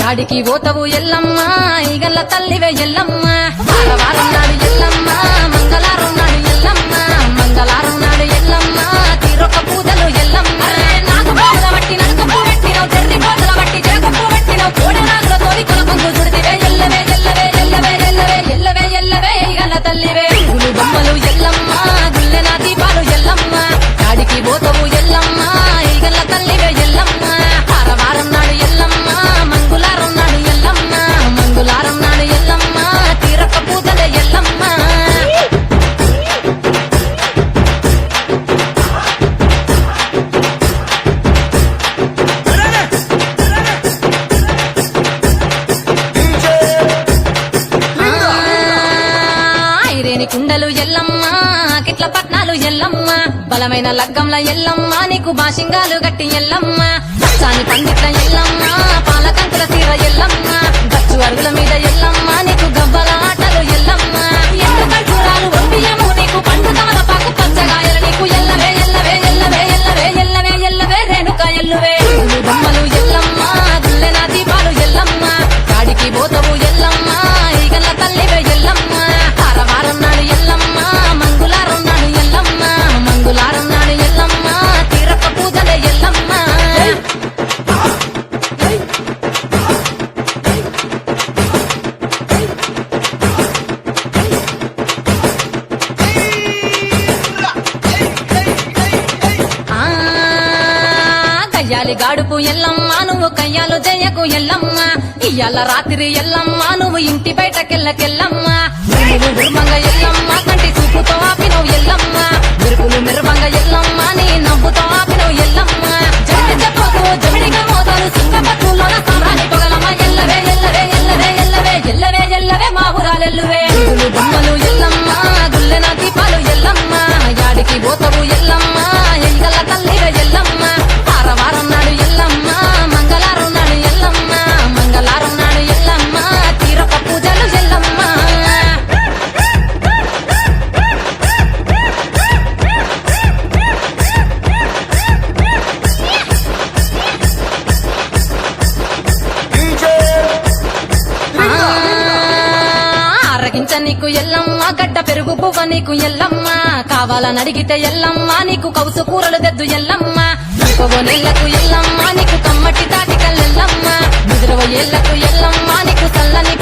యాడికి పోతవు ఎల్లమ్మ ఈగల్ల తల్లివే ఎల్లమ్మ వారం నాడు ఎల్లమ్మ మంగళారం నాడు ఎల్లమ్మ మంగళారం నాడు ఎల్లమ్మ తీరొక్క పూజలు ఎల్లమ్మ నాకు పూజల బట్టి నడుకప్పు పెట్టినవు చెర్రి పూజల బట్టి జరకప్పు పెట్టినవు కోడెనాగుల తోడి కొలకొంగు చుడితివే ఎల్లవే ఎల్లవే ఎల్లవే ఎల్లవే ఎల్లవే ఎల్లవే ఈగల్ల తల్లివే గుళ్ళు బొమ్మలు ఎల్లమ్మ గుల్లెన దీపాలు ఎల్లమ్మ యాడికి పోతవు ఎల్లమ్మ ఈగల్ల తల్లివే ఎల్లమ్మ వారం నాడు ఎల్లమ్మ మంగుళారం నాడు ఎల్లమ్మ మంగుళారం నాడు ఎల్లమ్మ తీరొక్క పూజలే ఎల్లమ్మ ఐరేని కుండలు ఎల్లమ్మ కిట్ల పట్నాలు ఎల్లమ్మ బలమైన లగ్గంల ఎల్లమ్మ నీకు బాషింగాలు గట్టి ఎల్లమ్మ సాని పండిట్ల ఎల్లమ్మ పాలకంకుల తీర ఎల్లమ్మ గచ్చు అరుగుల మీద ఎల్లమ్మ నీకు గవ్వల ఆటలు ఎల్లమ్మ ఎండు కర్పూరాలు ఒంటియము నీకు పండు తమలపాకు పచ్చగాయలు నీకు ఎల్లవే ఎల్లవే ఎల్లవే ఎల్లవే ఎల్లవే ఎల్లవే రేణుక ఎల్లువే గుళ్ళు బొమ్మలు ఎల్లమ్మ గుల్లెన దీపాలు ఎల్లమ్మ కాడికి పోతవు ఎల్లమ్మ ఈగల్ల తల్లివే ఎల్లమ్మ వారం నాడు ఎల్లమ్మ మంగుళారం నాడు ఎల్లమ్మ మంగుళారం నాడు ఎల్లమ్మ తీరొక్క పూజలే ఎల్లమ్మ కయ్యాలి గాడుపు ఎల్లమ్మ నువ్వు కయ్యాలు జయకు ఎల్లమ్మ ఇయ్యాల రాత్రి ఎల్లమ్మ నువ్వు ఇంటి బయటకెళ్ళకెళ్ళమ్మ నువ్వు గుర్మంగ ఎల్లమ్మ కంటి చూపుతో ఆపినవు ఎల్లమ్మ మెరుపులు మెరువంగ ఎల్లమ్మ నీ నవ్వుతో ఆపినవు ఎల్లమ్మ జమిడి చెప్పకు జమిడిగా మోతాలు సింగపట్టులోన సంబరాన్ని పొగలమ్మ ఎల్లవే ఎల్లవే ఎల్లవే ఎల్లవే ఎల్లవే ఎల్లవే మా ఊరాలెల్లువే గుళ్ళు బొమ్మలు ఎల్లమ్మ గుల్లెన దీపాలు ఎల్లమ్మ యాడికి పోతవు ఎల్లమ్మ ఎంగల తల్లివే ఎల్లమ్మ వారం నాడు ఎల్లమ్మ మంగళారం నాడు ఎల్లమ్మ మంగళారం నాడు ఎల్లమ్మ తీరొక్క పూజలు ఎల్లమ్మ ఆరగించ నీకు ఎల్లమ్మ గడ్డ పెరుగు పువ్వ నీకు ఎల్లమ్మ కావాలని అడిగితే ఎల్లమ్మ నీకు కౌసు కూరలు తెద్దు ఎల్లమ్మ నెల్లకు ఎల్లమ్మ నీకు కమ్మటి తాటికల్లెల్లమ్మ ముదిరవ ఏళ్లకు ఎల్లమ్మ నీకు చల్లని